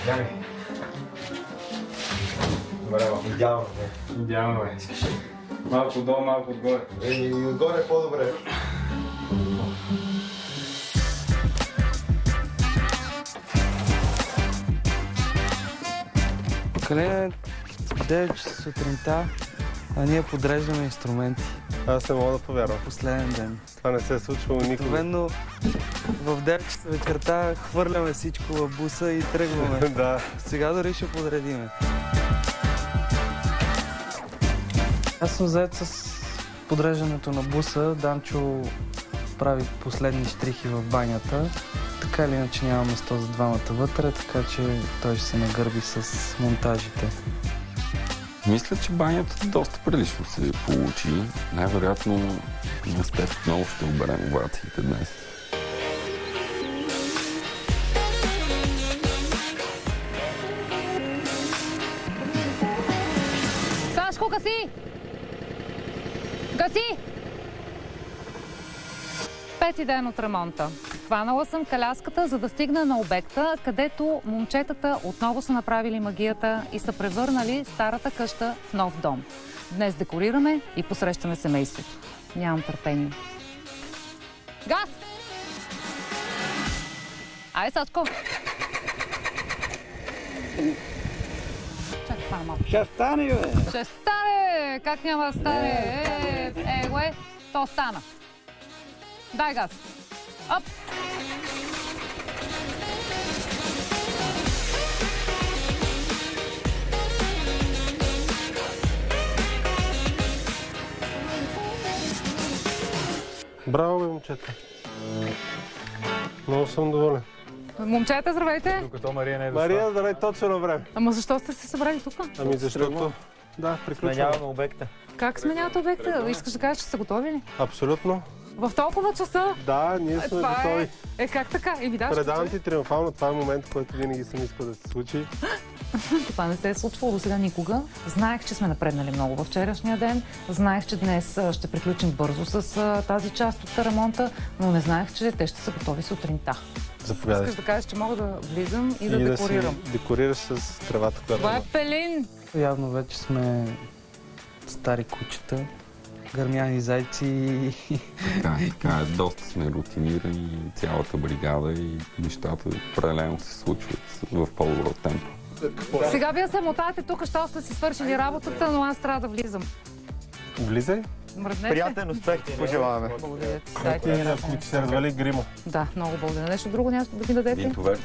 Яни. Добре, бе. Идеално, бе. Идеално, бе. Малко отдолу, малко отгоре. И отгоре е по-добре. Калина, 9 часа сутринта, а ние подреждаме инструменти. Аз не мога да повярвам. Последен ден. Това не се е случвало никога. Обикновено в 9 часа вечерта хвърляме всичко в буса и тръгваме. Да. Сега дори ще подредиме. Аз съм заед с подреждането на буса. Данчо прави последни щрихи в банята. Така или иначе няма место за двамата вътре, така че той ще се нагърби с монтажите. Мисля, че банята доста прилично се получи. Най-вероятно на Стеф отново ще оберем овациите днес. Сашко, гаси! Гаси! Пети ден от ремонта. Хванала съм коляската, за да стигна на обекта, където момчетата отново са направили магията и са превърнали старата къща в нов дом. Днес декорираме и посрещаме семейството. Нямам търпение. Газ! Ай, Сашко! Чакай, това малко. Ще стане, бе! Ще стане! Как няма да стане? То стана. Дай газ. Оп! Браво, бе, момчета. Много съм доволен. Момчета, здравейте! Докато Мария не е дошла. Мария, здравей, точно на време. Ама защо сте се събрали тук? Ами защото... Да, приключваме. Сменяваме обекта. Как сменявате обекта? Искаш да кажеш, че са готови ли? Абсолютно. В толкова часа? Да, ние сме готови. Как така? Предавам ти триумфално. Това е момент, който винаги съм искал да се случи. Това не се е случвало до сега никога. Знаех, че сме напреднали много във вчерашния ден. Знаех, че днес ще приключим бързо с тази част от ремонта, но не знаех, че те ще са готови сутринта. Заповядай. Искаш да кажеш, че мога да влизам и да декорирам. Да си декорираш с тревата, която Това е пелин! Явно вече сме стари кучета, гърмяни зайци. Така е, доста сме рутинирани, цялата бригада и нещата паралелно се случват в по-добро темпо. Сега вие се мотаете тук, що сте си свършили работата, но аз трябва да влизам. Влизай. Мръднете. Приятен успех ти пожелаваме. Благодаря ти. Дайте ми ръка. Ако ти се развали грима. Да, много благодаря. Нещо друго няма да ми дадете? Винтове.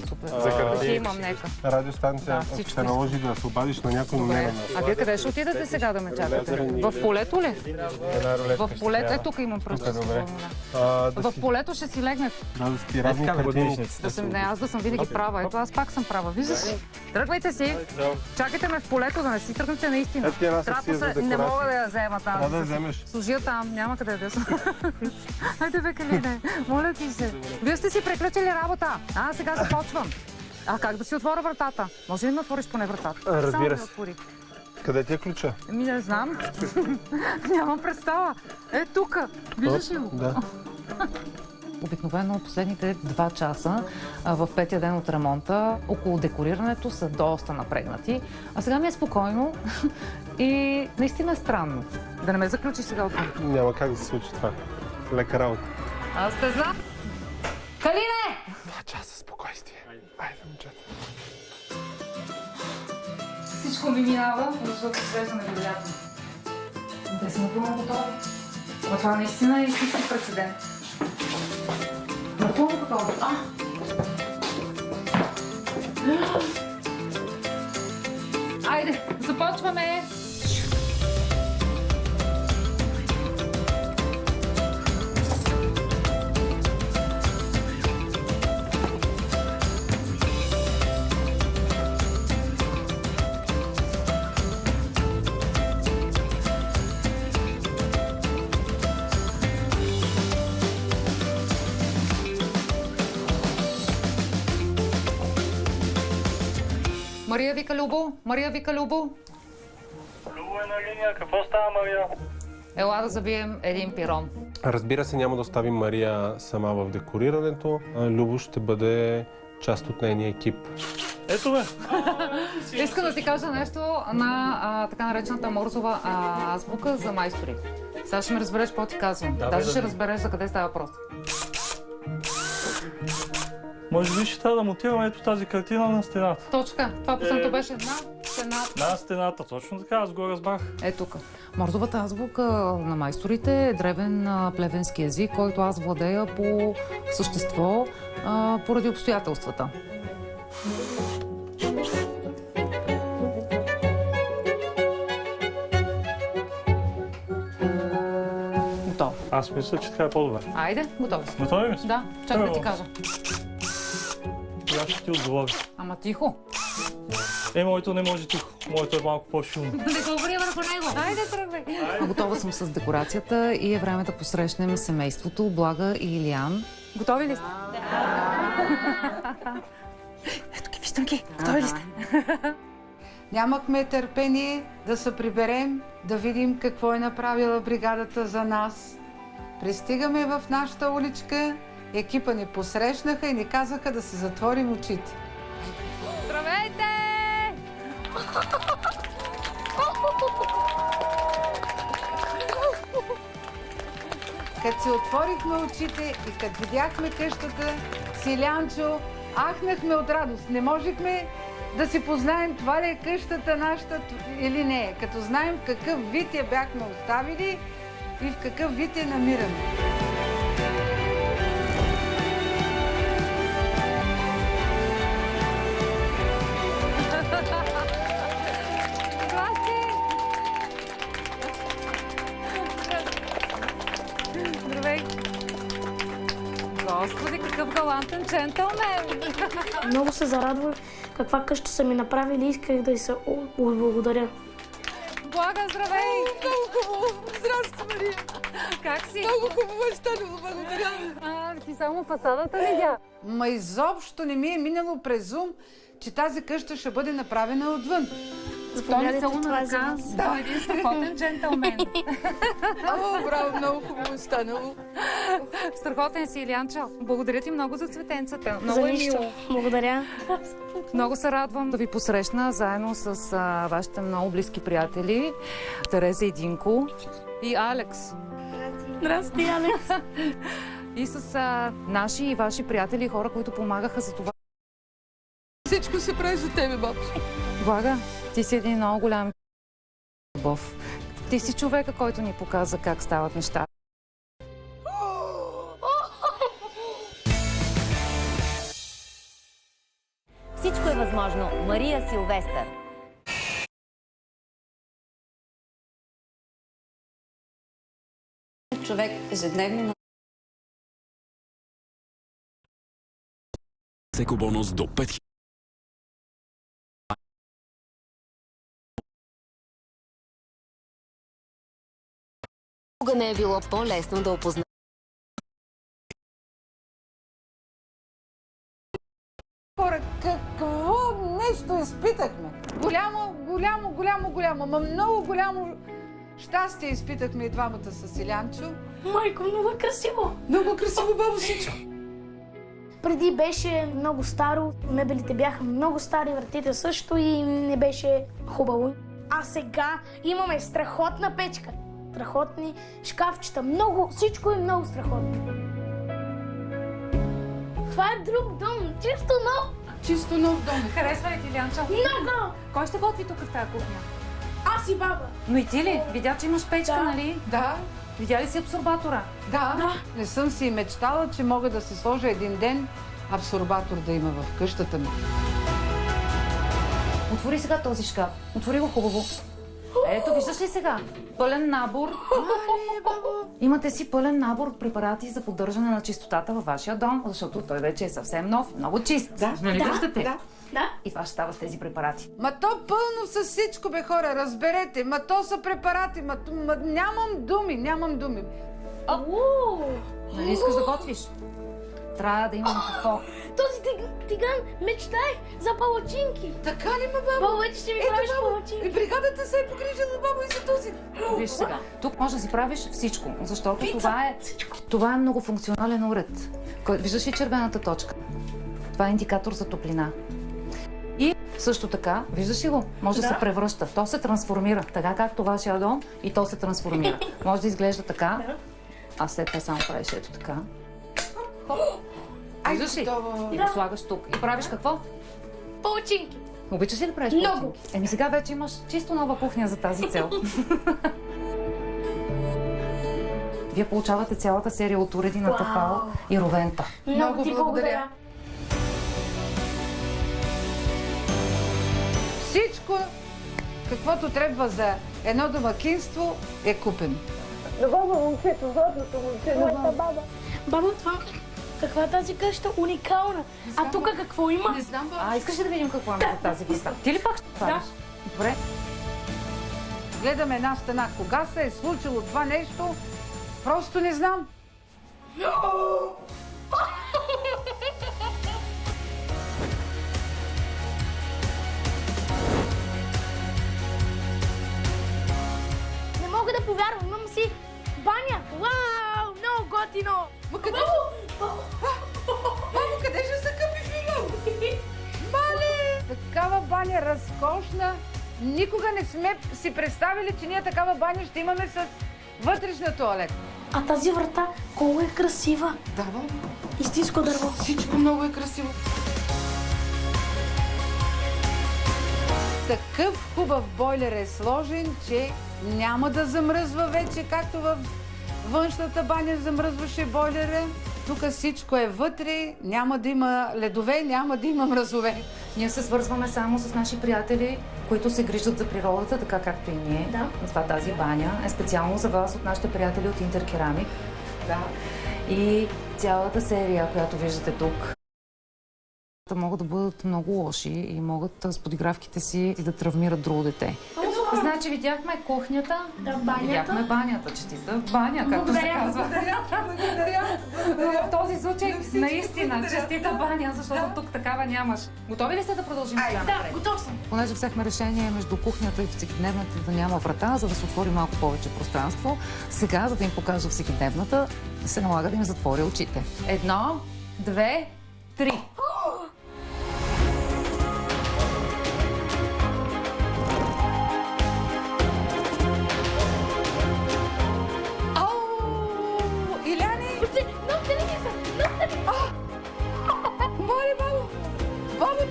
Супер. За Да си имам, нека. Радиостанция, Да, ако всичко се наложи да се обадиш на някой, но не на Добре. нас. А вие къде ще отидете сега да ме чакате? В полето ли? В полето. Тук имам пръста. добре. В полето ще си легнете. Да си разни картини. Аз да съм винаги права. Ето аз пак съм права. Виждаш ли? Тръгвайте си. Чакайте ме в полето, да не си тръгнете наистина. Ето ти една секция за Не мога декорация. да я взема там. Трябва да я вземеш. Служия там, няма къде да съм. Хайде бе, Калине, моля ти се. Вие сте си приключили работа. Сега започвам. Как да си отворя вратата? Може ли да ми отвориш поне вратата? Разбира Само да се. отвори. Къде ти е ключа? Не знам. Нямам представа. Тук. Виждаш ли го? Да. Обикновено последните 2 часа в петия ден от ремонта около декорирането са доста напрегнати. А сега ми е спокойно и наистина е странно. Да не ме заключиш сега отвън. Няма как да се случи това. Лека работа. Аз те знам. Калине! 2 часа спокойствие. Айде, момчета. Всичко ми минава, защото изглежда невероятно. Те са напълно готови. Но това наистина е истински прецедент. Напълно готови. Айде, започваме! Мария вика Любо, Мария вика Любо. Любо е на линия, какво става, Мария? Ела да забием един пирон. Разбира се, няма да оставим Мария сама в декорирането. Любо ще бъде част от нейния екип. Ето ме. Искам да ти кажа нещо на така наречената Морзова азбука за майстори. Сега ще ме разбереш какво ти казвам. Даже ще разбереш за къде става въпрос. Може би ще трябва да монтираме ето тази картина на стената. Точка. Това последното беше на стената. На стената, точно така, аз го разбрах. Е тук. Морзовата азбука на майсторите е древен плевенски език, който аз владея по същество поради обстоятелствата. Готово. Аз мисля, че така е по-добре. Айде, готови сме. Готови ли сме? Да, чакай да ти кажа. Тогава ще ти отговоря. Ама тихо. Моето не може тихо. Моето е малко по-шумно. Не говори върху него. Айде, тръгвай. Готова съм с декорацията и е време да посрещнем семейството Блага и Илиян. Готови ли сте? Да. Ето ги, виждам ги. Готови ли сте? Нямахме търпение да се приберем, да видим какво е направила бригадата за нас. Пристигаме в нашата уличка, екипа ни посрещнаха и ни казаха да си затворим очите. Здравейте! Като си отворихме очите и като видяхме къщата с Илянчо, ахнахме от радост. Не можехме да си познаем това ли е къщата нашата или не. Като знаем в какъв вид я бяхме оставили и в какъв вид я намираме. Здравей! Господи, какъв галантен джентълмен! Много се зарадвах каква къща са ми направили и исках да й се благодаря. Блага, здравей! Много хубаво! Здрасти, Мария! Как си? Много хубаво е станало, благодаря. Ти само фасадата видя. Ма изобщо не ми е минало през ум, че тази къща ще бъде направена отвън. Заповядайте, това е за вас. Да, един страхотен джентълмен. О, браво, много хубаво е станало. Страхотен си, Илянчо. Благодаря ти много за цветенцата. За Много е нищо. мило. Благодаря. Много се радвам да ви посрещна заедно с вашите много близки приятели Тереза и Динко и Алекс. Здрасти, Алекс. И с наши и ваши приятели и хора, които помагаха за това. Всичко се прави за тебе, бабушка. Блага, ти си един много голям любов. Ти си човека, който ни показа как стават неща. Всичко е възможно. Мария Силвестър. Човек ежедневно Екобонус до 5000. Никога не е било по-лесно да опознаем. Хора, какво нещо изпитахме? Голямо, ма много голямо щастие изпитахме и двамата с Илянчо. Майко, много е красиво. Много красиво, бабо, всичко. Преди беше много старо, мебелите бяха много стари, вратите също и не беше хубаво. А сега имаме страхотна печка, страхотни шкафчета, всичко е много страхотно. Това е друг дом, чисто нов. Чисто нов дом. Харесва ли ти, Илянчо? Много! Кой ще готви тук в тази кухня? Аз и баба. Но и ти ли? Видя, че имаш печка, Да. нали? Да, Видя ли си абсорбатора? да. Не съм си мечтала, че мога да се сложа един ден абсорбатор да има в къщата ми. Отвори сега този шкаф. Отвори го хубаво. Ето, виждаш ли сега? Пълен набор. Имате си пълен набор от препарати за поддържане на чистотата във вашия дом, защото той вече е съвсем нов, много чист. Да, нали да, виждате? Да. И това ще става с тези препарати. Ма то пълно с всичко, бе, хора, разберете. Ма то са препарати, ма нямам думи. Нали искаш да готвиш? Трябва да имаме какво. Този тиган мечтай за палачинки. Така ли, ма, бабо? Баба, вече ще ми правиш палачинки. И бригадата се е погрижила, бабо, и за този. Виж сега, тук може да си правиш всичко, защото това е многофункционален уред. Виждаш ли червената точка? Това е индикатор за топлина. И също така, виждаш ли го? Може да се превръща. То се трансформира. Така както вашия дом и то се трансформира. Може да изглежда така, а след това само правиш ето така. Виждаш ли? И го слагаш тук. И правиш какво? Палачинки. Обичаш ли да правиш палачинки? Еми сега вече имаш чисто нова кухня за тази цел. Вие получавате цялата серия от уреди на Тафал и Ровента. Много ти благодаря. Всичко, каквото трябва за едно домакинство, е купено. Баба, момчето, златното момче. Моята баба. Баба, това каква е тази къща? Уникална. А тук какво има? Не знам, баба. Искаш ли да видим какво има за тази виста? Ти ли пак ще правиш? Добре. Гледаме една стена. Кога се е случило това нещо, просто не знам. Не мога да повярвам, имам си баня. Вау, много готино. Ма къде? Мамо, къде ще се къпиш, Мило? Мали! Такава баня разкошна. Никога не сме си представили, че ние такава баня ще имаме с вътрешна тоалет. А тази врата колко е красива. Да, бе. Истинско дърво. Всичко много е красиво. Такъв хубав бойлер е сложен, че няма да замръзва вече, както в външната баня замръзваше бойлера. Тук всичко е вътре, няма да има ледове, няма да има мразове. Ние се свързваме само с наши приятели, които се грижат за природата, така както и ние. Да. Това тази баня е специално за вас от нашите приятели от Интеркерамик. Да. И цялата серия, която виждате тук, могат да бъдат много лоши и могат с подигравките си да травмират друго дете. Значи видяхме кухнята, видяхме банята, честита баня, както се казва. В този случай наистина честита баня, защото тук такава нямаш. Готови ли сте да продължим сега напред? Да, готов съм. Понеже взехме решение между кухнята и всекидневната да няма врата, за да се отвори малко повече пространство, сега, за да им покажа всекидневната, се налага да им затворя очите. 1, 2, 3.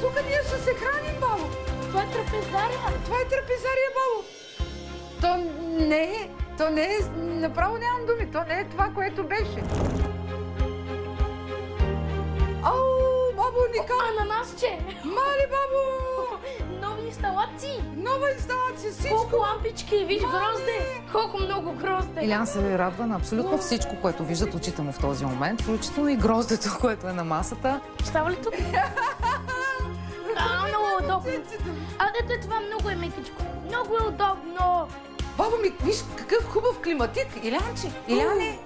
Тук ние ще се храним, бабо. Това е трапезария. Това е трапезария, бабо. То не е, направо нямам думи, то не е това, което беше. Ау, бабо, уникално. Ананасче. Мали, бабо. Нови инсталации. Нова инсталация, всичко. Колко лампички, виж грозде. Колко много грозде. Илян се радва на абсолютно всичко, което виждат очите му в този момент, включително и гроздето, което е на масата. Става ли тук? Много удобно. Ето това много е мекичко. Много е удобно. Бабо ми, виж какъв хубав климатик. Илянче, Иляне.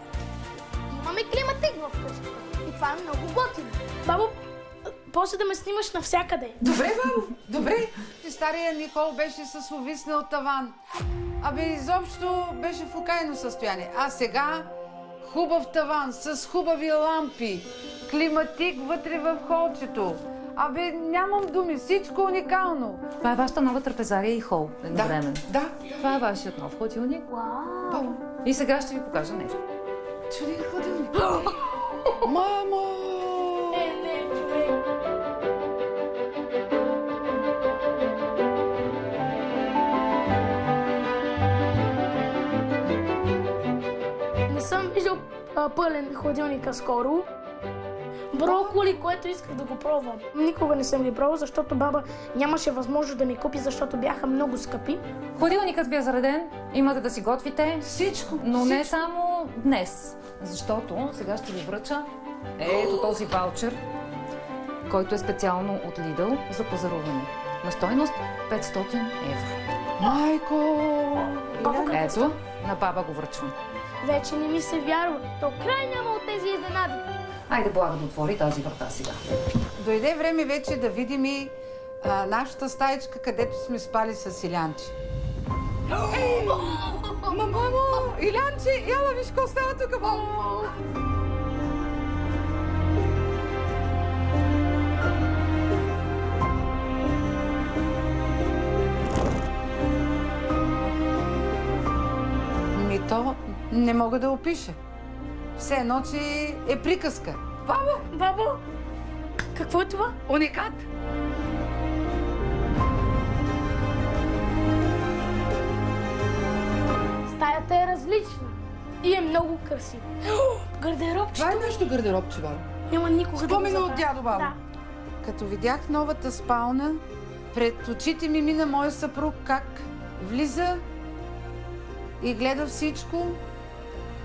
Имаме климатик в къща. И това е много готино. Бабо, после да ме снимаш навсякъде. Добре, бабо, добре. Стария Никол беше с увиснал таван. Абе, изобщо беше в окаяно състояние. А сега хубав таван с хубави лампи. Климатик вътре в холчето. Абе, нямам думи, всичко уникално. Това е вашата нова трапезария и хол едновременно. Да. Това е вашият нов хладилник. Вау! И сега ще ви покажа нещо. Чуди хладилник. Мамо! Не, човек. Не съм виждал пълен хладилника скоро. Броколи, което исках да го пробвам. Никога не съм ги пробвал, защото баба нямаше възможност да ми купи, защото бяха много скъпи. Хладилникът ви е зареден, имате да си готвите всичко, но не само днес, защото сега ще ви връча ето този ваучер, който е специално от Lidl за пазаруване. На стойност 500 евро. Майко! Ето, на баба го връчвам. Вече не ми се вярва. То край няма от тези изненади. Айде, Блага да отвори тази врата сега. Дойде време вече да видим и нашата стаечка, където сме спали с Илянче. Мамо! Илянче, яла виж какво става тук, мамо! Не мога да опиша. Все едно, че е приказка. Бабо, какво е това? Уникат! Стаята е различна и е много красива. Гардеробчето. Това е нашето гардеробче, бабо. Няма никога да го Спомена от забравя. дядо, бабо. Да. Като видях новата спална, пред очите ми мина моя съпруг как влиза и гледа всичко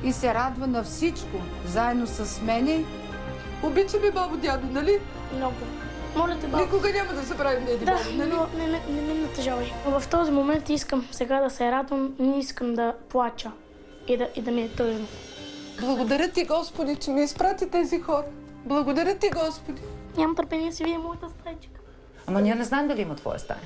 и се радва на всичко, заедно с мене. Обича ми, бабо, дядо, нали? Много. Моля те, бабо. Никога няма да забравим дядо, Да, бабо, нали? но не ме натъжавай. В този момент искам сега да се радвам, не искам да плача и да ми е тъжно. Благодаря ти, Господи, че ми изпрати тези хора. Благодаря ти, Господи. Нямам търпение да си видя моята стайчка. Ама ние не знаем дали има твоя стая.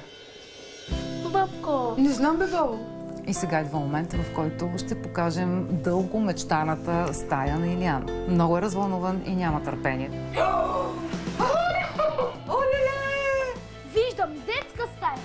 Бабко! Не знам, бе, бабо. И сега идва момент, в който ще покажем дълго мечтаната стая на Илиян. Много е развълнуван и няма търпение. Оле! Виждам детска стая.